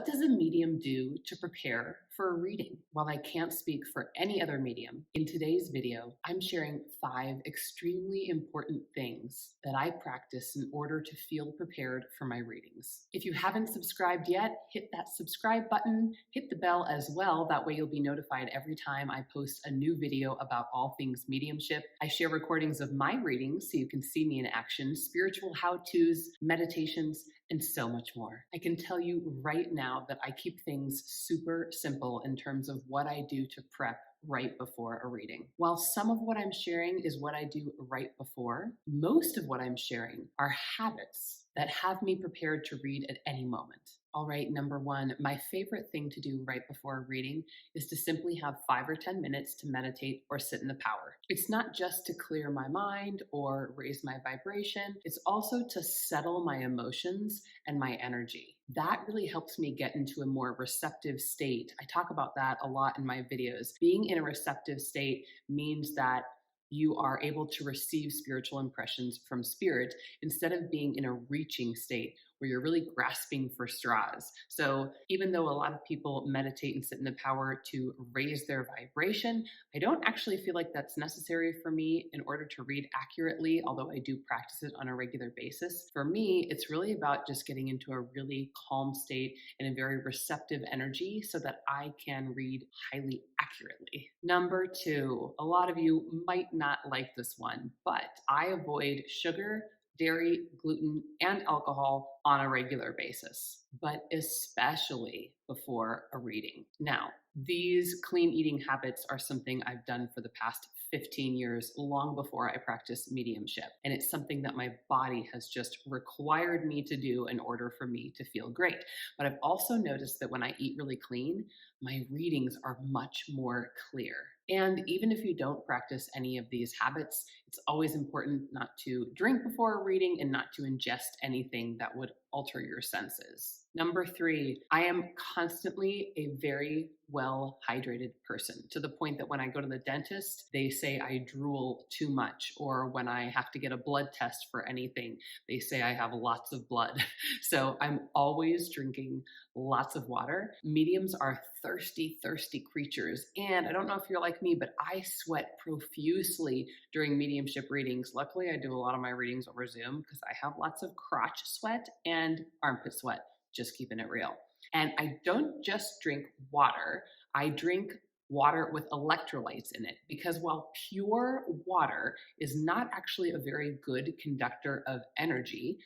What does a medium do to prepare for a reading? While I can't speak for any other medium, in today's video, I'm sharing 5 extremely important things that I practice in order to feel prepared for my readings. If you haven't subscribed yet, hit that subscribe button, hit the bell as well. That way you'll be notified every time I post a new video about all things mediumship. I share recordings of my readings so you can see me in action, spiritual how-tos, meditations, and so much more. I can tell you right now that I keep things super simple in terms of what I do to prep right before a reading. While some of what I'm sharing is what I do right before, most of what I'm sharing are habits that have me prepared to read at any moment. All right, number 1, my favorite thing to do right before a reading is to simply have 5 or 10 minutes to meditate or sit in the power. It's not just to clear my mind or raise my vibration, it's also to settle my emotions and my energy. That really helps me get into a more receptive state. I talk about that a lot in my videos. Being in a receptive state means that you are able to receive spiritual impressions from spirit instead of being in a reaching state where you're really grasping for straws. So even though a lot of people meditate and sit in the power to raise their vibration, I don't actually feel like that's necessary for me in order to read accurately, although I do practice it on a regular basis. For me, it's really about just getting into a really calm state and a very receptive energy so that I can read highly accurately. Number 2, a lot of you might not like this one, but I avoid sugar, dairy, gluten, and alcohol on a regular basis, but especially before a reading. Now, these clean eating habits are something I've done for the past 15 years, long before I practiced mediumship. And it's something that my body has just required me to do in order for me to feel great. But I've also noticed that when I eat really clean, my readings are much more clear. And even if you don't practice any of these habits, it's always important not to drink before a reading and not to ingest anything that would alter your senses. Number 3, I am constantly a very well hydrated person, to the point that when I go to the dentist, they say I drool too much, or when I have to get a blood test for anything, they say I have lots of blood. So I'm always drinking lots of water. Mediums are thirsty, thirsty creatures. And I don't know if you're like me, but I sweat profusely during mediumship readings. Luckily, I do a lot of my readings over Zoom because I have lots of crotch sweat and armpit sweat, just keeping it real. And I don't just drink water, I drink water with electrolytes in it, because while pure water is not actually a very good conductor of energy,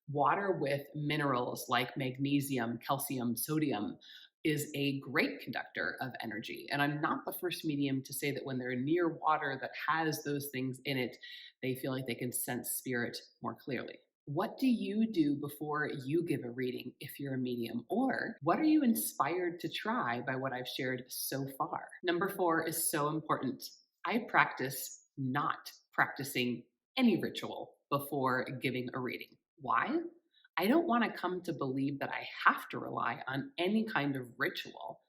water with minerals like magnesium, calcium, sodium is a great conductor of energy. And I'm not the first medium to say that when they're near water that has those things in it, they feel like they can sense spirit more clearly. What do you do before you give a reading if you're a medium? Or what are you inspired to try by what I've shared so far? Number 4 is so important. I practice not practicing any ritual before giving a reading. Why? I don't want to come to believe that I have to rely on any kind of ritual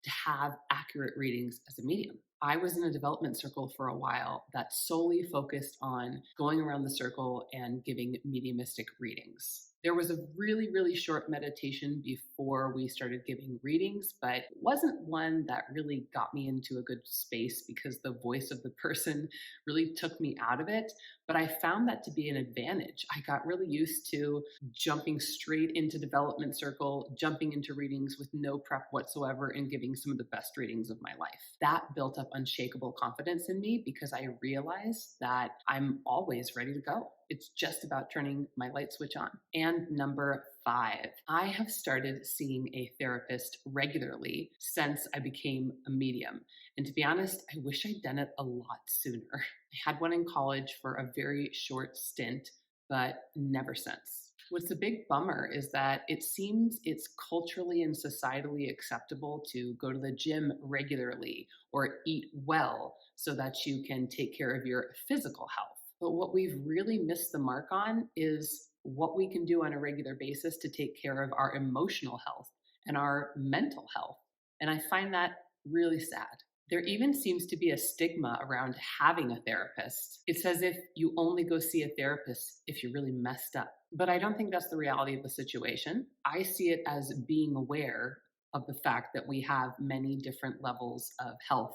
to have accurate readings as a medium. I was in a development circle for a while that solely focused on going around the circle and giving mediumistic readings. There was a really, really short meditation before we started giving readings, but it wasn't one that really got me into a good space because the voice of the person really took me out of it. But I found that to be an advantage. I got really used to jumping straight into development circle, jumping into readings with no prep whatsoever, and giving some of the best readings of my life. That built up unshakable confidence in me because I realized that I'm always ready to go. It's just about turning my light switch on. And number 5, I have started seeing a therapist regularly since I became a medium. And to be honest, I wish I'd done it a lot sooner. I had one in college for a very short stint, but never since. What's a big bummer is that it seems it's culturally and societally acceptable to go to the gym regularly or eat well so that you can take care of your physical health. But what we've really missed the mark on is what we can do on a regular basis to take care of our emotional health and our mental health. And I find that really sad. There even seems to be a stigma around having a therapist. It's as if you only go see a therapist if you're really messed up. But I don't think that's the reality of the situation. I see it as being aware of the fact that we have many different levels of health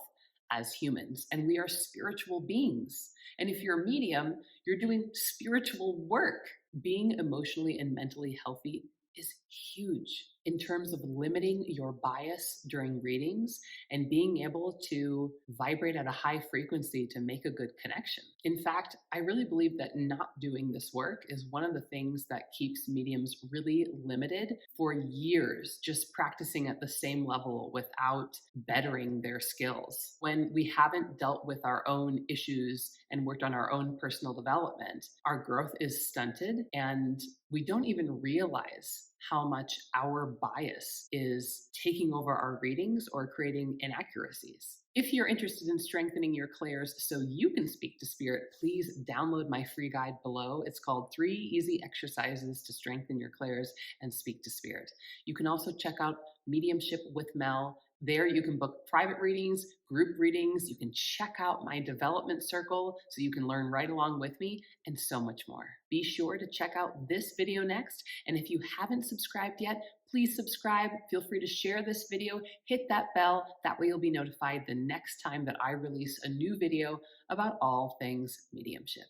as humans, and we are spiritual beings. And if you're a medium, you're doing spiritual work. Being emotionally and mentally healthy is huge in terms of limiting your bias during readings and being able to vibrate at a high frequency to make a good connection. In fact, I really believe that not doing this work is one of the things that keeps mediums really limited for years, just practicing at the same level without bettering their skills. When we haven't dealt with our own issues and worked on our own personal development, our growth is stunted and we don't even realize how much our bias is taking over our readings or creating inaccuracies. If you're interested in strengthening your clairs so you can speak to spirit, please download my free guide below. It's called 3 Easy Exercises to Strengthen Your Clairs and Speak to Spirit. You can also check out Mediumship with Mel. There you can book private readings, group readings. You can check out my development circle so you can learn right along with me, and so much more. Be sure to check out this video next. And if you haven't subscribed yet, please subscribe. Feel free to share this video, hit that bell. That way you'll be notified the next time that I release a new video about all things mediumship.